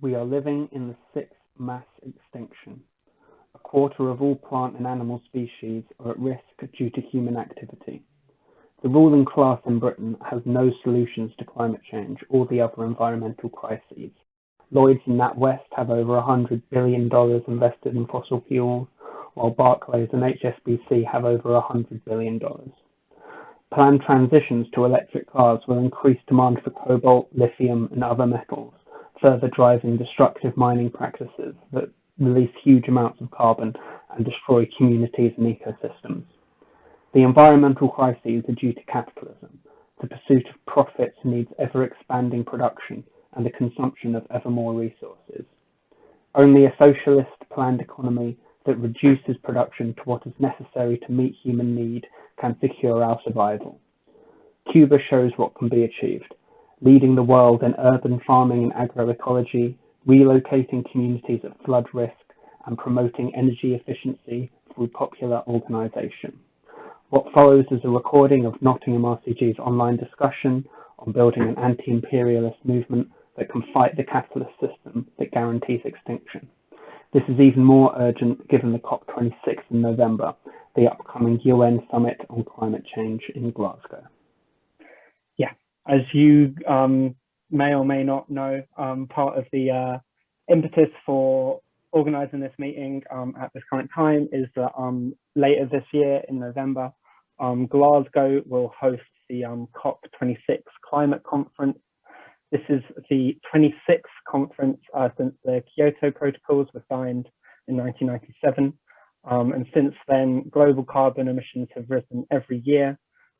We are living in the sixth mass extinction. A quarter of all plant and animal species are at risk due to human activity. The ruling class in Britain has no solutions to climate change or the other environmental crises. Lloyds and Natwest have over $100 billion invested in fossil fuels, while Barclays and HSBC have over $100 billion. Planned transitions to electric cars will increase demand for cobalt, lithium, and other metals, further driving destructive mining practices that release huge amounts of carbon and destroy communities and ecosystems. The environmental crises are due to capitalism. The pursuit of profits needs ever-expanding production and the consumption of ever more resources. Only a socialist planned economy that reduces production to what is necessary to meet human need can secure our survival. Cuba shows what can be achieved, leading the world in urban farming and agroecology, relocating communities at flood risk, and promoting energy efficiency through popular organisation. What follows is a recording of Nottingham RCG's online discussion on building an anti-imperialist movement that can fight the capitalist system that guarantees extinction. This is even more urgent given the COP26 in November, the upcoming UN Summit on Climate Change in Glasgow. Yeah, as you may or may not know, part of the impetus for organising this meeting at this current time is that later this year in November, Glasgow will host the COP26 climate conference. This is the 26th conference since the Kyoto Protocols were signed in 1997. And since then, global carbon emissions have risen every year,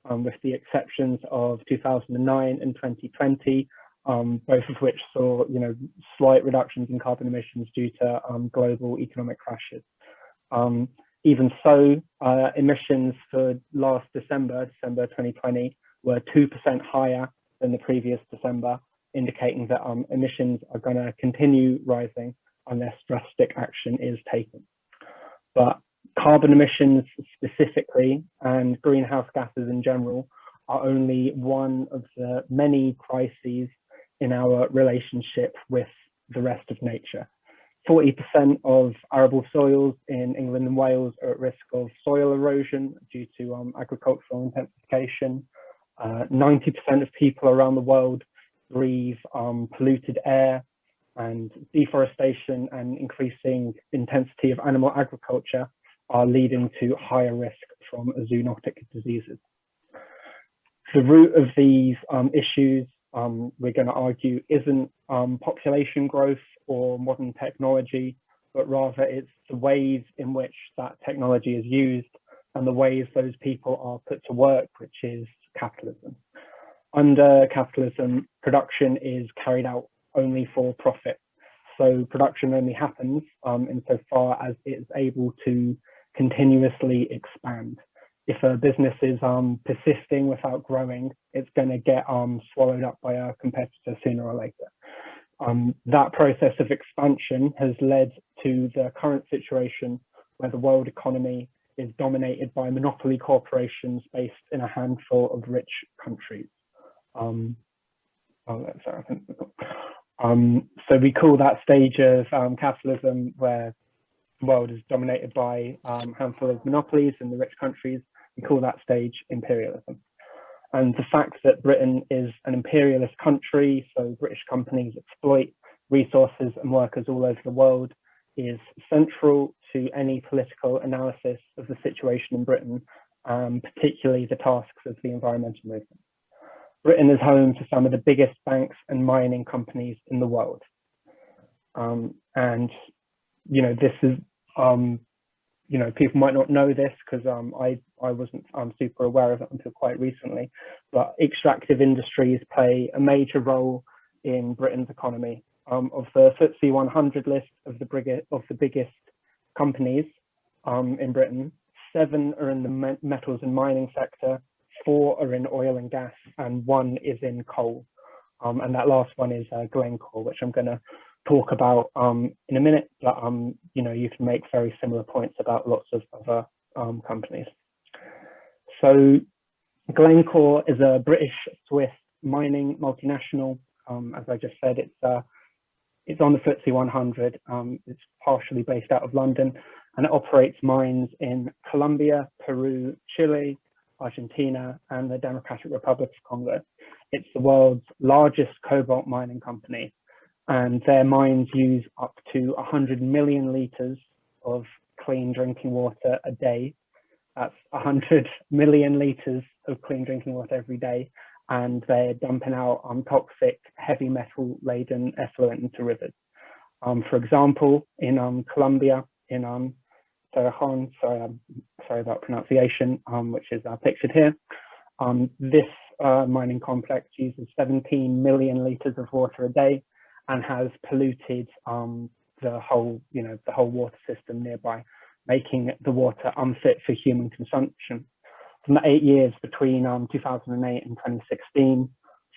with the exceptions of 2009 and 2020, both of which saw slight reductions in carbon emissions due to global economic crashes. Even so, emissions for last December 2020, were 2% higher than the previous December, indicating that emissions are going to continue rising unless drastic action is taken. But carbon emissions specifically and greenhouse gases in general are only one of the many crises in our relationship with the rest of nature. 40% of arable soils in England and Wales are at risk of soil erosion due to agricultural intensification. 90% of people around the world breathe polluted air, and deforestation and increasing intensity of animal agriculture are leading to higher risk from zoonotic diseases. The root of these issues, we're going to argue, isn't population growth or modern technology, but rather it's the ways in which that technology is used and the ways those people are put to work, which is capitalism. Under capitalism, production is carried out only for profit. So production only happens insofar as it is able to continuously expand. If a business is persisting without growing, it's going to get swallowed up by a competitor sooner or later. That process of expansion has led to the current situation where the world economy is dominated by monopoly corporations based in a handful of rich countries. So we call that stage of capitalism where the world is dominated by a handful of monopolies in the rich countries. We call that stage imperialism. And the fact that Britain is an imperialist country, so British companies exploit resources and workers all over the world, is central to any political analysis of the situation in Britain, particularly the tasks of the environmental movement. Britain is home to some of the biggest banks and mining companies in the world. And, this is, people might not know this because I wasn't super aware of it until quite recently, but extractive industries play a major role in Britain's economy. Of the FTSE 100 list of the biggest companies in Britain, 7 are in the metals and mining sector, 4 are in oil and gas, and 1 is in coal. And that last one is Glencore, which I'm going to talk about in a minute, but you can make very similar points about lots of other companies. So Glencore is a British Swiss mining multinational. As I just said, it's It's on the FTSE 100. It's partially based out of London, and it operates mines in Colombia, Peru, Chile, Argentina, and the Democratic Republic of Congo. It's the world's largest cobalt mining company, and their mines use up to 100 million litres of clean drinking water a day. That's 100 million litres of clean drinking water every day, and they're dumping out toxic, heavy metal-laden effluent into rivers. For example, in Colombia, in Torrejon, sorry about pronunciation, which is pictured here, this mining complex uses 17 million litres of water a day and has polluted the whole water system nearby, making the water unfit for human consumption. From the 8 years between 2008 and 2016,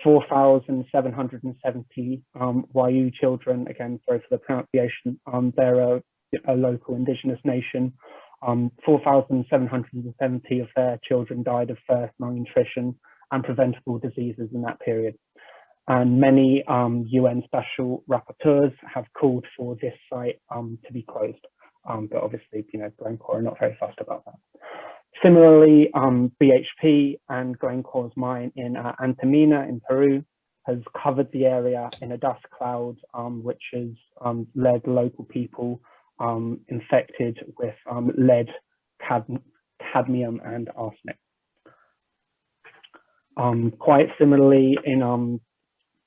4,770 Wayu children, again, sorry for the pronunciation, they're a local indigenous nation. 4,770 of their children died of thirst, malnutrition, and preventable diseases in that period. And many UN special rapporteurs have called for this site to be closed. But obviously, Glencore are not very fussed about that. Similarly, BHP and Glencore's mine in Antamina in Peru has covered the area in a dust cloud, which has led local people infected with lead, cadmium, and arsenic. Quite similarly, in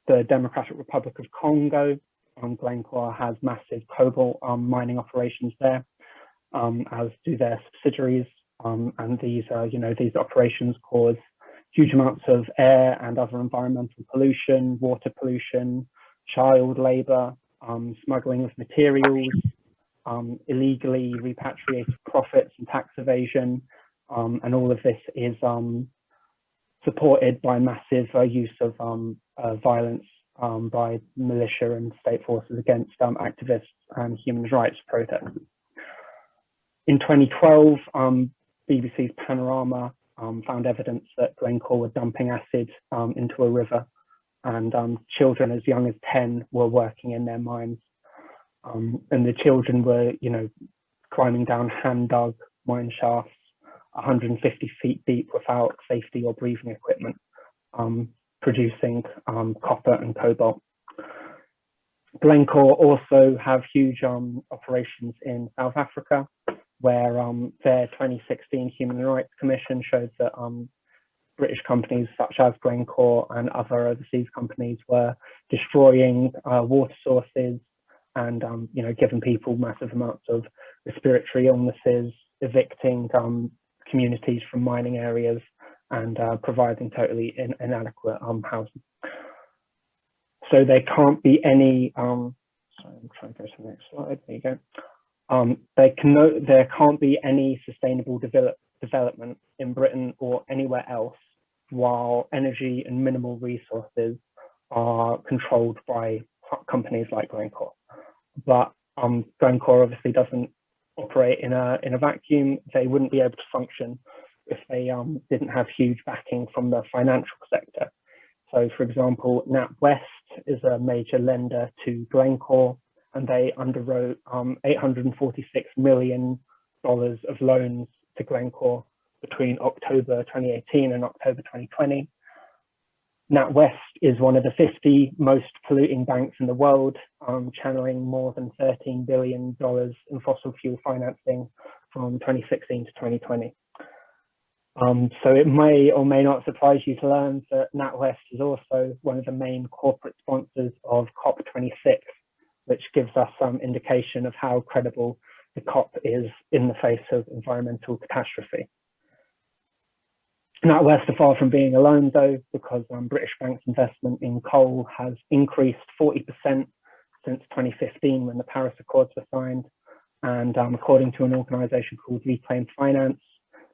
the Democratic Republic of Congo, Glencore has massive cobalt mining operations there, as do their subsidiaries. And these operations cause huge amounts of air and other environmental pollution, water pollution, child labor, smuggling of materials, illegally repatriated profits and tax evasion. And all of this is supported by massive use of violence by militia and state forces against activists and human rights protesters. In 2012, BBC's Panorama found evidence that Glencore were dumping acid into a river, and children as young as 10 were working in their mines. And the children were, climbing down hand-dug mine shafts 150 feet deep without safety or breathing equipment, producing copper and cobalt. Glencore also have huge operations in South Africa, where their 2016 Human Rights Commission showed that British companies such as Glencore and other overseas companies were destroying water sources and giving people massive amounts of respiratory illnesses, evicting communities from mining areas, and providing totally inadequate housing. So there can't be any, sorry, I'm trying to go to the next slide, there you go. There can't be any sustainable development in Britain or anywhere else while energy and mineral resources are controlled by companies like Glencore. But Glencore obviously doesn't operate in a vacuum. They wouldn't be able to function if they didn't have huge backing from the financial sector. So, for example, NatWest is a major lender to Glencore, and they underwrote $846 million of loans to Glencore between October 2018 and October 2020. NatWest is one of the 50 most polluting banks in the world, channeling more than $13 billion in fossil fuel financing from 2016 to 2020. So it may or may not surprise you to learn that NatWest is also one of the main corporate sponsors of COP26, which gives us some indication of how credible the COP is in the face of environmental catastrophe. NatWest are far from being alone though, because British Bank's investment in coal has increased 40% since 2015 when the Paris Accords were signed. And according to an organisation called Reclaim Finance,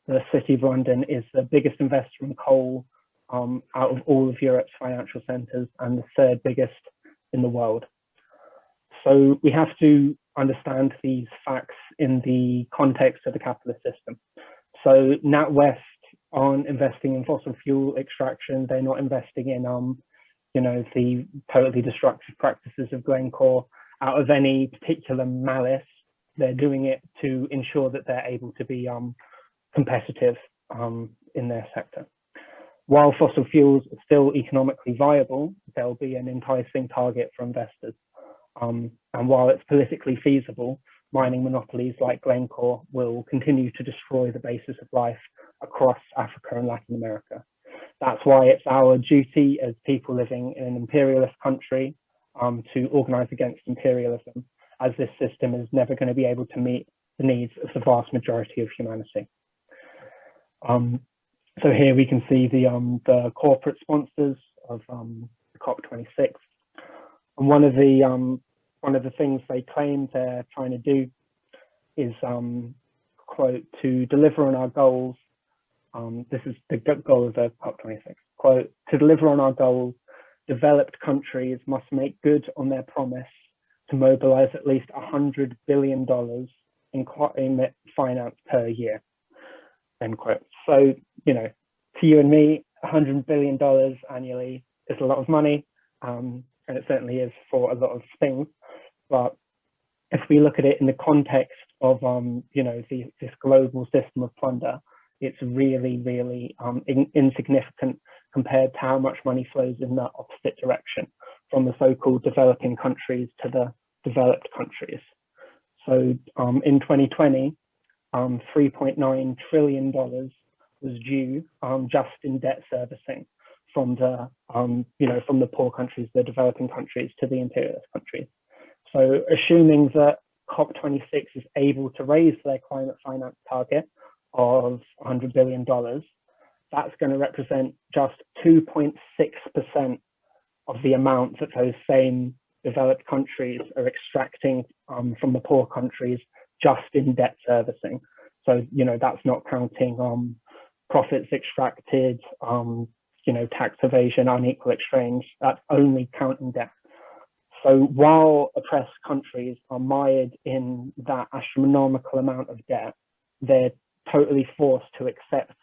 the City of London is the biggest investor in coal out of all of Europe's financial centres and the third biggest in the world. So we have to understand these facts in the context of the capitalist system. So NatWest aren't investing in fossil fuel extraction. They're not investing in, the totally destructive practices of Glencore. out of any particular malice. They're doing it to ensure that they're able to be competitive in their sector. While fossil fuels are still economically viable, they'll be an enticing target for investors. And while it's politically feasible, mining monopolies like Glencore will continue to destroy the basis of life across Africa and Latin America. That's why it's our duty as people living in an imperialist country to organize against imperialism, as this system is never going to be able to meet the needs of the vast majority of humanity. So here we can see the corporate sponsors of the COP26, and one of the things they claim they're trying to do is, quote, to deliver on our goals. This is the goal of the COP26, quote, to deliver on our goals, developed countries must make good on their promise to mobilize at least $100 billion in climate finance per year, end quote. So, you know, to you and me, $100 billion annually is a lot of money, and it certainly is for a lot of things. But if we look at it in the context of, you know, this global system of plunder, it's really, really insignificant compared to how much money flows in the opposite direction from the so-called developing countries to the developed countries. So in 2020, $3.9 trillion was due just in debt servicing from the, you know, from the poor countries, the developing countries, to the imperialist countries. So assuming that COP26 is able to raise their climate finance target of $100 billion, that's going to represent just 2.6% of the amount that those same developed countries are extracting from the poor countries just in debt servicing. So, you know, that's not counting profits extracted, you know, tax evasion, unequal exchange, that's only counting debt. So while oppressed countries are mired in that astronomical amount of debt, they're totally forced to accept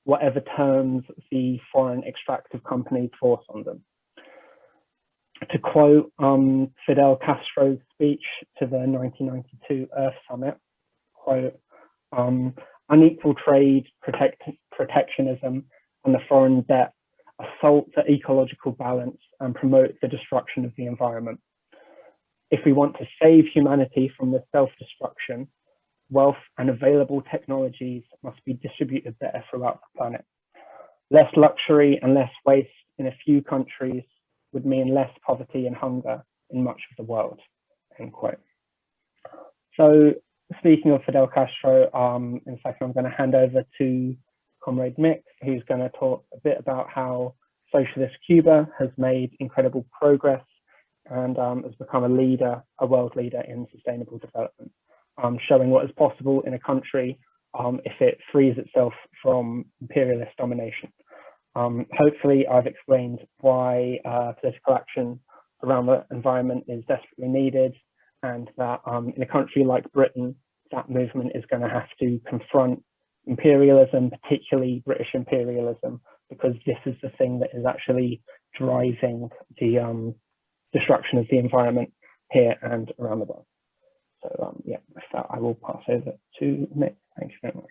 whatever terms the foreign extractive companies force on them. To quote Fidel Castro's speech to the 1992 Earth Summit, quote, unequal trade, protectionism, and the foreign debt assault the ecological balance and promote the destruction of the environment. If we want to save humanity from this self-destruction, wealth and available technologies must be distributed better throughout the planet. Less luxury and less waste in a few countries would mean less poverty and hunger in much of the world, end quote. So speaking of Fidel Castro, in a second I'm going to hand over to Comrade Mick, who's going to talk a bit about how socialist Cuba has made incredible progress and has become a world leader in sustainable development, showing what is possible in a country if it frees itself from imperialist domination. Hopefully I've explained why political action around the environment is desperately needed, and that in a country like Britain, that movement is going to have to confront imperialism, particularly British imperialism, because this is the thing that is actually driving the destruction of the environment here and around the world. So yeah, with that, I will pass over to Nick. Thank you very much.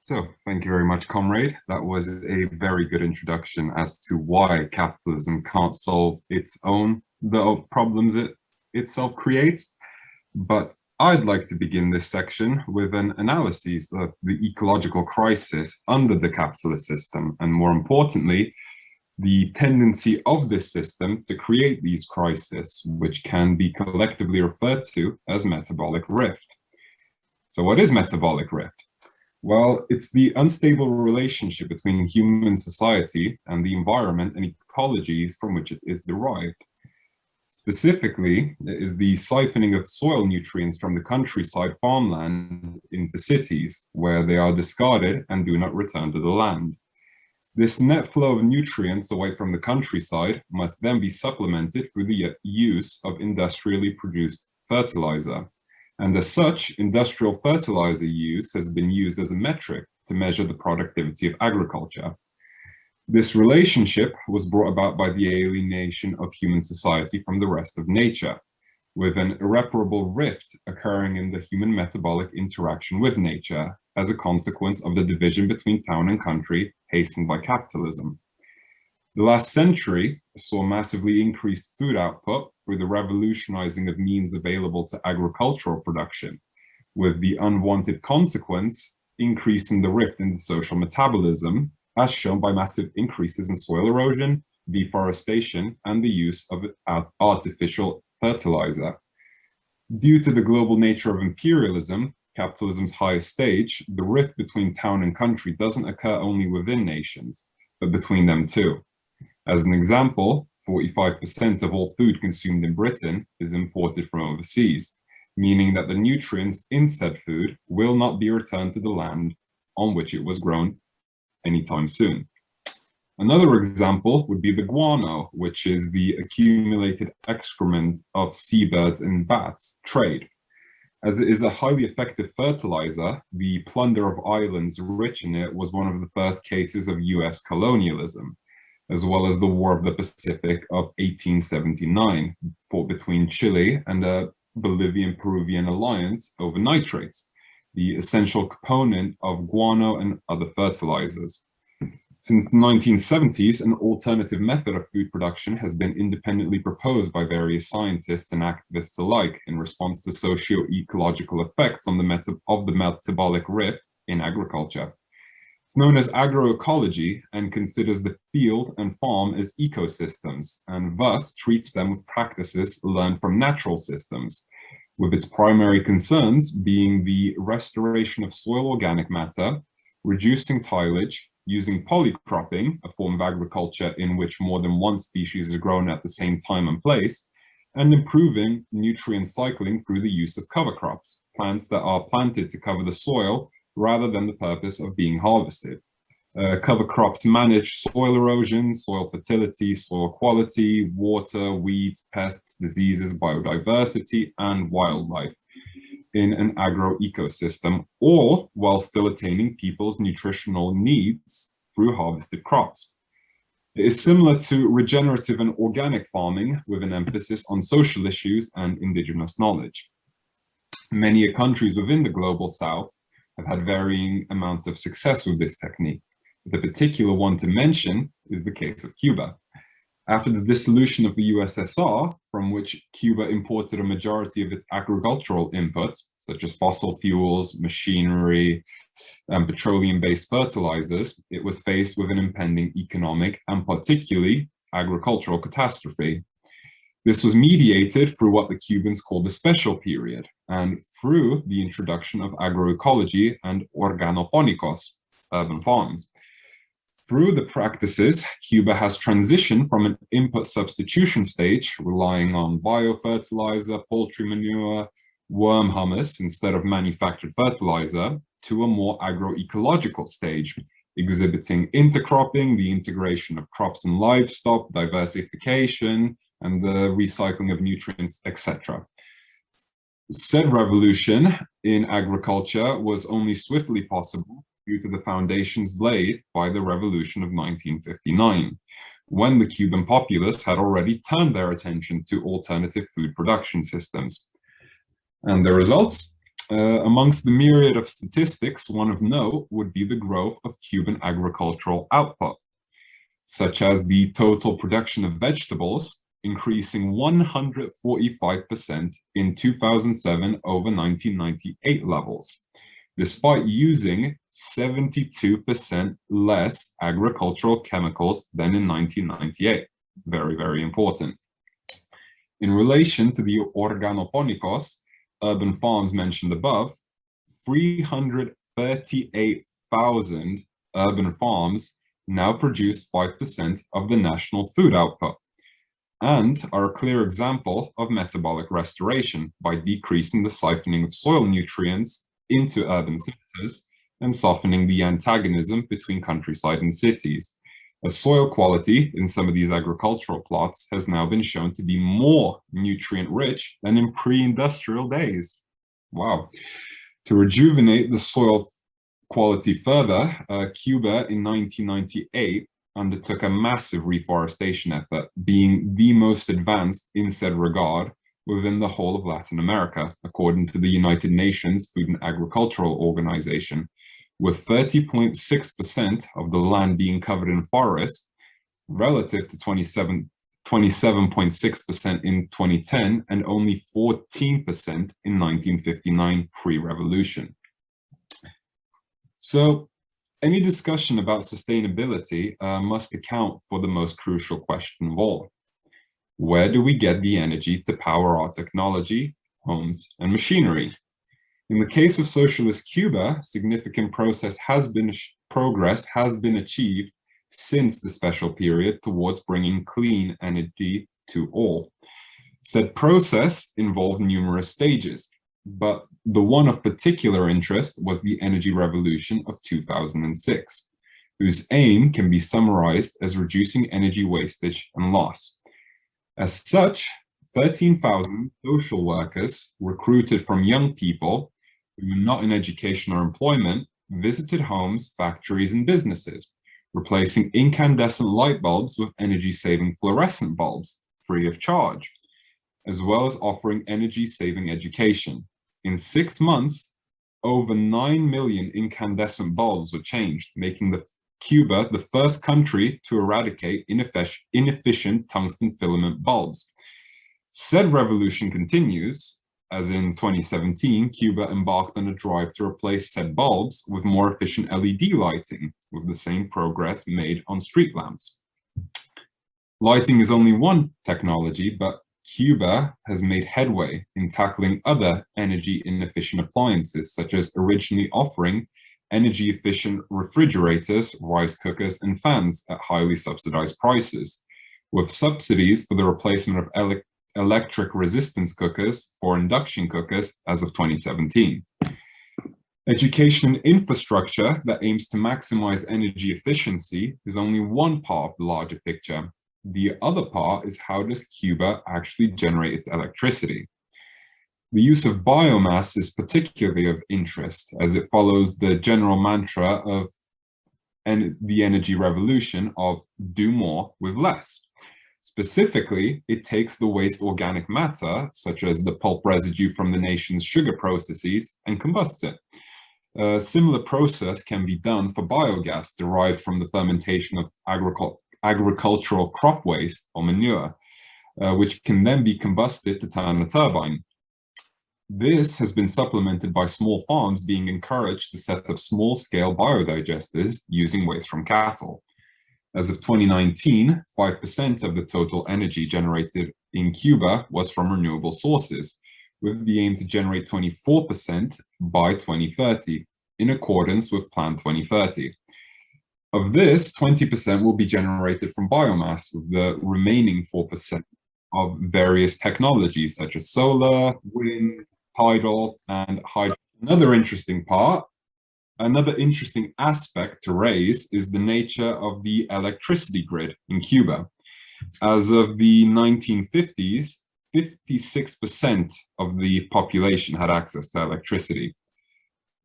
So thank you very much, Comrade. That was a very good introduction as to why capitalism can't solve the problems it itself creates. But I'd like to begin this section with an analysis of the ecological crisis under the capitalist system, and more importantly, the tendency of this system to create these crises, which can be collectively referred to as metabolic rift. So what is metabolic rift? Well, it's the unstable relationship between human society and the environment and ecologies from which it is derived. Specifically, it is the siphoning of soil nutrients from the countryside farmland into cities, where they are discarded and do not return to the land. This net flow of nutrients away from the countryside must then be supplemented through the use of industrially produced fertilizer. And as such, industrial fertilizer use has been used as a metric to measure the productivity of agriculture. This relationship was brought about by the alienation of human society from the rest of nature, with an irreparable rift occurring in the human metabolic interaction with nature as a consequence of the division between town and country hastened by capitalism. The last century saw massively increased food output through the revolutionizing of means available to agricultural production, with the unwanted consequence increasing the rift in the social metabolism, as shown by massive increases in soil erosion, deforestation, and the use of artificial fertilizer. Due to the global nature of imperialism, capitalism's highest stage, the rift between town and country doesn't occur only within nations, but between them too. As an example, 45% of all food consumed in Britain is imported from overseas, meaning that the nutrients in said food will not be returned to the land on which it was grown anytime soon. Another example would be the guano, which is the accumulated excrement of seabirds and bats trade. As it is a highly effective fertilizer, the plunder of islands rich in it was one of the first cases of US colonialism, as well as the War of the Pacific of 1879, fought between Chile and the Bolivian-Peruvian alliance over nitrates, the essential component of guano and other fertilizers. Since the 1970s, an alternative method of food production has been independently proposed by various scientists and activists alike in response to socio-ecological effects on of the metabolic rift in agriculture. It's known as agroecology and considers the field and farm as ecosystems, and thus treats them with practices learned from natural systems, with its primary concerns being the restoration of soil organic matter, reducing tillage, using polycropping, a form of agriculture in which more than one species is grown at the same time and place, and improving nutrient cycling through the use of cover crops, plants that are planted to cover the soil rather than the purpose of being harvested. Cover crops manage soil erosion, soil fertility, soil quality, water, weeds, pests, diseases, biodiversity, and wildlife in an agro-ecosystem, or while still attaining people's nutritional needs through harvested crops. It is similar to regenerative and organic farming with an emphasis on social issues and indigenous knowledge. Many countries within the global south have had varying amounts of success with this technique. The particular one to mention is the case of Cuba. After the dissolution of the USSR, from which Cuba imported a majority of its agricultural inputs, such as fossil fuels, machinery, and petroleum-based fertilizers, it was faced with an impending economic and particularly agricultural catastrophe. This was mediated through what the Cubans called the special period, and through the introduction of agroecology and organoponicos, urban farms. Through the practices, Cuba has transitioned from an input substitution stage, relying on biofertilizer, poultry manure, worm humus instead of manufactured fertilizer, to a more agroecological stage, exhibiting intercropping, the integration of crops and livestock, diversification, and the recycling of nutrients, etc. Said revolution in agriculture was only swiftly possible due to the foundations laid by the Revolution of 1959, when the Cuban populace had already turned their attention to alternative food production systems. And the results? Amongst the myriad of statistics, one of note would be the growth of Cuban agricultural output, such as the total production of vegetables increasing 145% in 2007 over 1998 levels, despite using 72% less agricultural chemicals than in 1998. Very, very important. In relation to the organoponicos, urban farms mentioned above, 338,000 urban farms now produce 5% of the national food output, and are a clear example of metabolic restoration by decreasing the siphoning of soil nutrients into urban centers and softening the antagonism between countryside and cities, as soil quality in some of these agricultural plots has now been shown to be more nutrient-rich than in pre-industrial days. Wow. To rejuvenate the soil quality further, Cuba in 1998 undertook a massive reforestation effort, being the most advanced in said regard within the whole of Latin America, according to the United Nations Food and Agricultural Organization, with 30.6% of the land being covered in forest, relative to 27.6% in 2010 and only 14% in 1959 pre-revolution. So any discussion about sustainability must account for the most crucial question of all. Where do we get the energy to power our technology, homes, and machinery? In the case of socialist Cuba, significant progress has been achieved since the special period towards bringing clean energy to all. Said process involved numerous stages, but the one of particular interest was the energy revolution of 2006, whose aim can be summarized as reducing energy wastage and loss. As such, 13,000 social workers recruited from young people who were not in education or employment visited homes, factories, and businesses, replacing incandescent light bulbs with energy-saving fluorescent bulbs, free of charge, as well as offering energy-saving education. In 6 months, over 9 million incandescent bulbs were changed, making Cuba the first country to eradicate inefficient tungsten filament bulbs. Said revolution continues, as in 2017, Cuba embarked on a drive to replace said bulbs with more efficient LED lighting, with the same progress made on street lamps. Lighting is only one technology, but Cuba has made headway in tackling other energy inefficient appliances, such as originally offering energy efficient refrigerators, rice cookers, and fans at highly subsidized prices, with subsidies for the replacement of electric resistance cookers for induction cookers as of 2017. Education and infrastructure that aims to maximize energy efficiency is only one part of the larger picture. The other part is, how does Cuba actually generate its electricity? The use of biomass is particularly of interest, as it follows the general mantra of the energy revolution of do more with less. Specifically, it takes the waste organic matter, such as the pulp residue from the nation's sugar processes, and combusts it. A similar process can be done for biogas derived from the fermentation of agricultural crop waste or manure, which can then be combusted to turn a turbine. This has been supplemented by small farms being encouraged to set up small-scale biodigesters using waste from cattle. As of 2019, 5% of the total energy generated in Cuba was from renewable sources, with the aim to generate 24% by 2030, in accordance with Plan 2030. Of this, 20% will be generated from biomass, with the remaining 4% of various technologies such as solar, wind, tidal, and hydro. Another interesting aspect to raise is the nature of the electricity grid in Cuba. As of the 1950s, 56% of the population had access to electricity.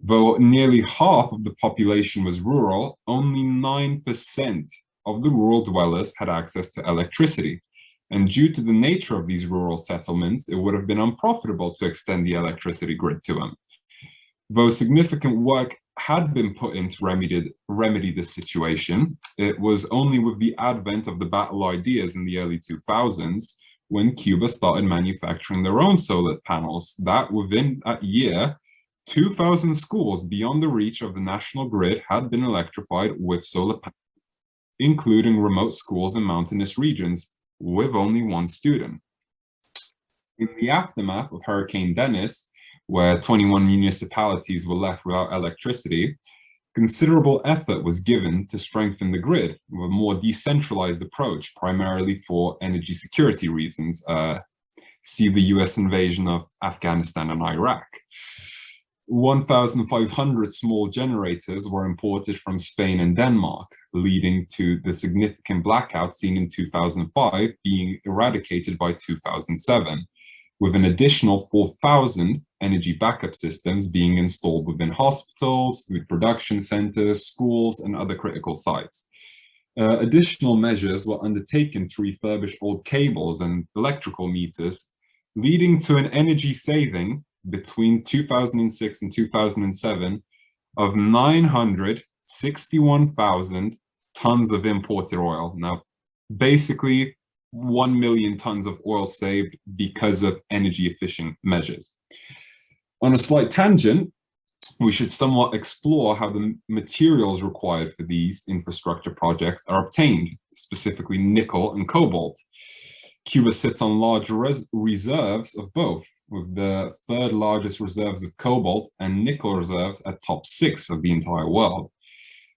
Though nearly half of the population was rural, only 9% of the rural dwellers had access to electricity. And due to the nature of these rural settlements, it would have been unprofitable to extend the electricity grid to them. Though significant work had been put in to remedy this situation, it was only with the advent of the battle ideas in the early 2000s when Cuba started manufacturing their own solar panels that within a year, 2,000 schools beyond the reach of the national grid had been electrified with solar panels, including remote schools in mountainous regions with only one student. In the aftermath of Hurricane Dennis, where 21 municipalities were left without electricity, considerable effort was given to strengthen the grid with a more decentralized approach, primarily for energy security reasons. See the US invasion of Afghanistan and Iraq. 1,500 small generators were imported from Spain and Denmark, leading to the significant blackout seen in 2005 being eradicated by 2007, with an additional 4,000 energy backup systems being installed within hospitals, food production centers, schools, and other critical sites. Additional measures were undertaken to refurbish old cables and electrical meters, leading to an energy saving between 2006 and 2007 of 961,000 tons of imported oil. Now, basically 1 million tons of oil saved because of energy efficient measures. On a slight tangent, we should somewhat explore how the materials required for these infrastructure projects are obtained, specifically nickel and cobalt. Cuba sits on large reserves of both, with the third largest reserves of cobalt and nickel reserves at top 6 of the entire world.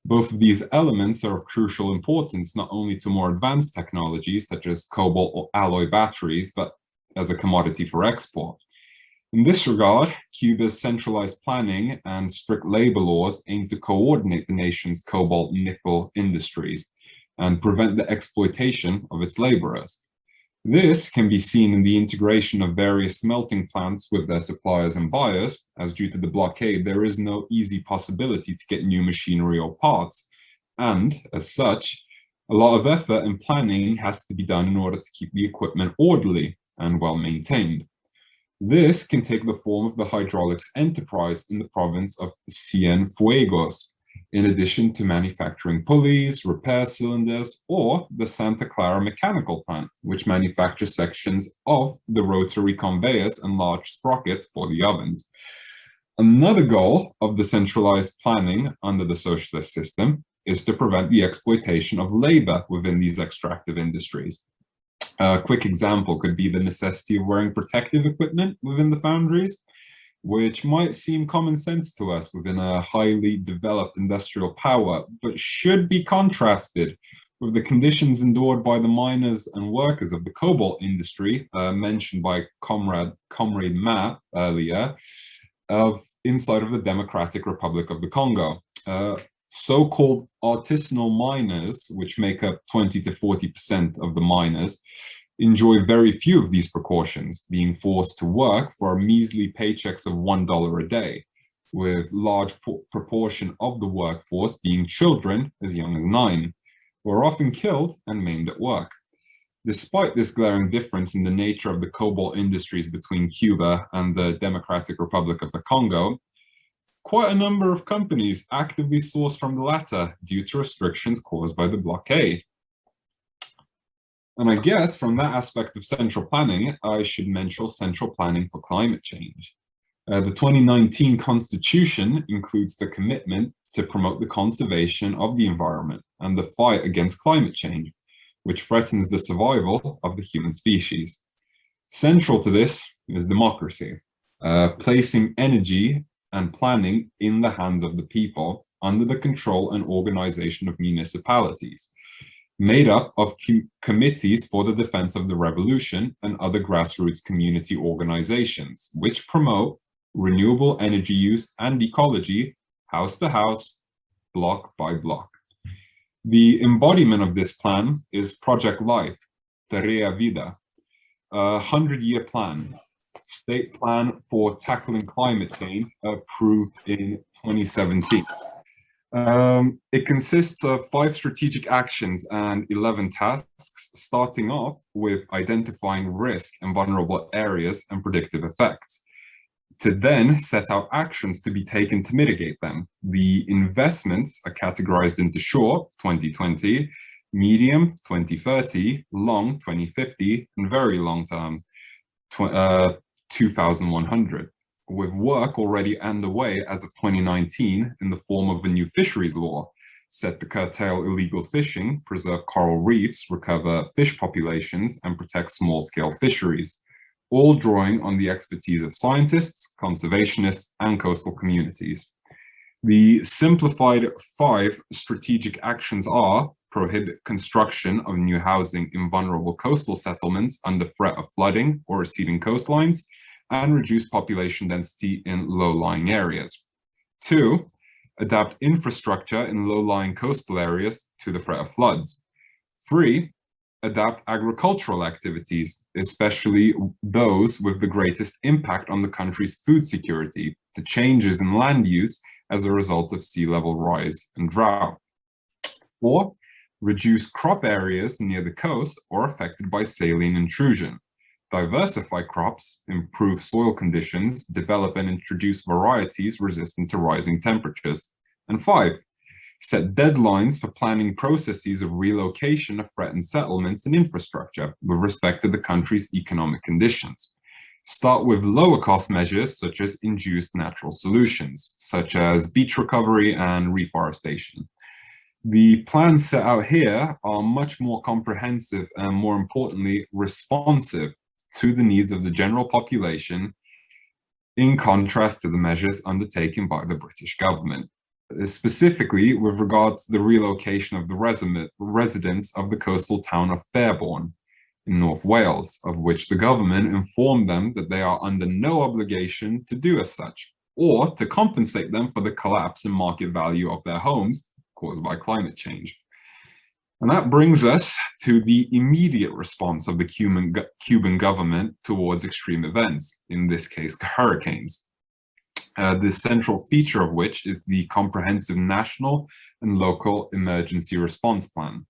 Both of these elements are of crucial importance, not only to more advanced technologies such as cobalt or alloy batteries, but as a commodity for export. In this regard, Cuba's centralized planning and strict labor laws aim to coordinate the nation's cobalt and nickel industries and prevent the exploitation of its laborers. This can be seen in the integration of various smelting plants with their suppliers and buyers, as due to the blockade, there is no easy possibility to get new machinery or parts. And as such, a lot of effort and planning has to be done in order to keep the equipment orderly and well maintained. This can take the form of the hydraulics enterprise in the province of Cienfuegos, in addition to manufacturing pulleys, repair cylinders, or the Santa Clara mechanical plant, which manufactures sections of the rotary conveyors and large sprockets for the ovens. Another goal of the centralized planning under the socialist system is to prevent the exploitation of labor within these extractive industries. A quick example could be the necessity of wearing protective equipment within the foundries, which might seem common sense to us within a highly developed industrial power, but should be contrasted with the conditions endured by the miners and workers of the cobalt industry, mentioned by Comrade Matt earlier, inside of the Democratic Republic of the Congo. So-called artisanal miners, which make up 20 to 40% of the miners, enjoy very few of these precautions, being forced to work for measly paychecks of $1 a day, with large proportion of the workforce being children as young as 9, who are often killed and maimed at work. Despite this glaring difference in the nature of the cobalt industries between Cuba and the Democratic Republic of the Congo, quite a number of companies actively source from the latter due to restrictions caused by the blockade. And I guess from that aspect of central planning, I should mention central planning for climate change. The 2019 Constitution includes the commitment to promote the conservation of the environment and the fight against climate change, which threatens the survival of the human species. Central to this is democracy, placing energy and planning in the hands of the people under the control and organization of municipalities, made up of committees for the defense of the revolution and other grassroots community organizations, which promote renewable energy use and ecology, house to house, block by block. The embodiment of this plan is Project Life, Tarea Vida, a 100-year plan, state plan for tackling climate change approved in 2017. It consists of 5 strategic actions and 11 tasks, starting off with identifying risk and vulnerable areas and predictive effects, to then set out actions to be taken to mitigate them. The investments are categorized into short, 2020, medium, 2030, long, 2050, and very long term, 2100, with work already underway as of 2019 in the form of a new fisheries law set to curtail illegal fishing, preserve coral reefs, recover fish populations, and protect small-scale fisheries, all drawing on the expertise of scientists, conservationists, and coastal communities. The simplified 5 strategic actions are: prohibit construction of new housing in vulnerable coastal settlements under threat of flooding or receding coastlines, and reduce population density in low-lying areas. 2, adapt infrastructure in low-lying coastal areas to the threat of floods. 3, adapt agricultural activities, especially those with the greatest impact on the country's food security, to changes in land use as a result of sea level rise and drought. 4, reduce crop areas near the coast or affected by saline intrusion, diversify crops, improve soil conditions, develop and introduce varieties resistant to rising temperatures, and 5, set deadlines for planning processes of relocation of threatened settlements and infrastructure with respect to the country's economic conditions. Start with lower cost measures such as induced natural solutions, such as beach recovery and reforestation. The plans set out here are much more comprehensive and, more importantly, responsive to the needs of the general population, in contrast to the measures undertaken by the British government, specifically with regards to the relocation of the residents of the coastal town of Fairborn in North Wales, of which the government informed them that they are under no obligation to do as such, or to compensate them for the collapse in market value of their homes caused by climate change. And that brings us to the immediate response of the Cuban government towards extreme events, in this case, hurricanes. The central feature of which is the comprehensive national and local emergency response plan.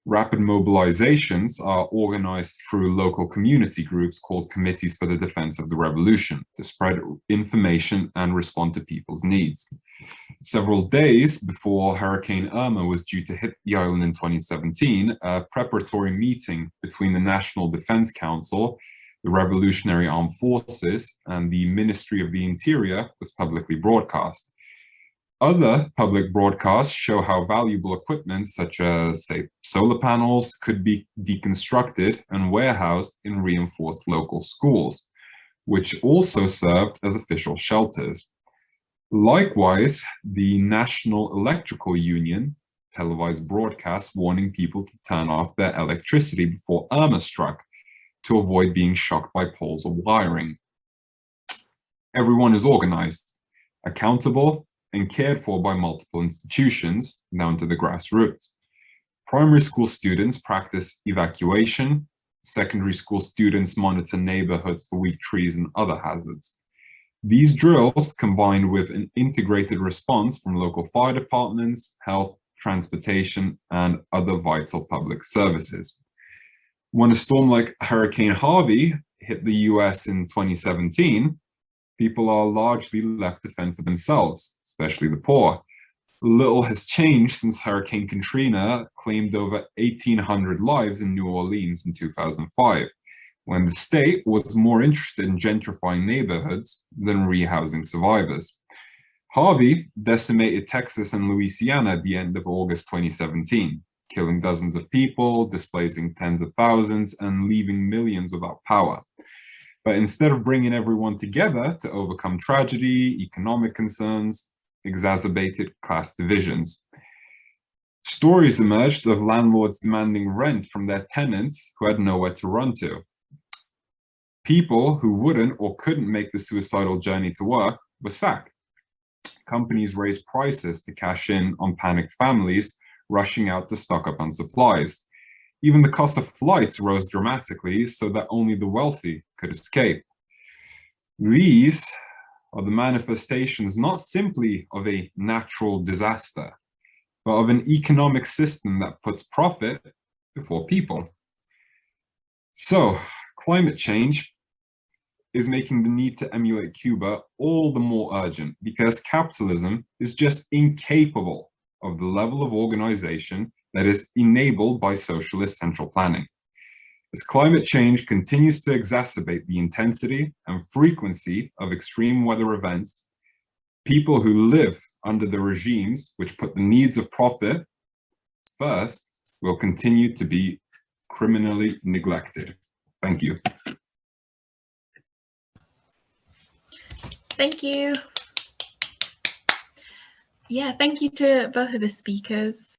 Rapid mobilizations are organized through local community groups called Committees for the Defense of the Revolution to spread information and respond to people's needs. Several days before Hurricane Irma was due to hit the island in 2017, a preparatory meeting between the National Defense Council, the Revolutionary Armed Forces, and the Ministry of the Interior was publicly broadcast. Other public broadcasts show how valuable equipment such as, say, solar panels could be deconstructed and warehoused in reinforced local schools, which also served as official shelters. Likewise, the National Electrical Union televised broadcasts warning people to turn off their electricity before Irma struck to avoid being shocked by poles or wiring. Everyone is organized, accountable, and cared for by multiple institutions down to the grassroots. Primary school students practice evacuation. Secondary school students monitor neighborhoods for weak trees and other hazards. These drills, combined with an integrated response from local fire departments, health, transportation, and other vital public services. When a storm like Hurricane Harvey hit the US in 2017, people are largely left to fend for themselves, especially the poor. Little has changed since Hurricane Katrina claimed over 1,800 lives in New Orleans in 2005, when the state was more interested in gentrifying neighborhoods than rehousing survivors. Harvey decimated Texas and Louisiana at the end of August 2017, killing dozens of people, displacing tens of thousands, and leaving millions without power. But instead of bringing everyone together to overcome tragedy, economic concerns, exacerbated class divisions, stories emerged of landlords demanding rent from their tenants who had nowhere to run to. People who wouldn't or couldn't make the suicidal journey to work were sacked. Companies raised prices to cash in on panicked families rushing out to stock up on supplies. Even the cost of flights rose dramatically so that only the wealthy could escape. These are the manifestations not simply of a natural disaster, but of an economic system that puts profit before people. So, climate change is making the need to emulate Cuba all the more urgent because capitalism is just incapable of the level of organization that is enabled by socialist central planning. As climate change continues to exacerbate the intensity and frequency of extreme weather events, people who live under the regimes which put the needs of profit first will continue to be criminally neglected. Thank you. Thank you. Yeah, thank you to both of the speakers.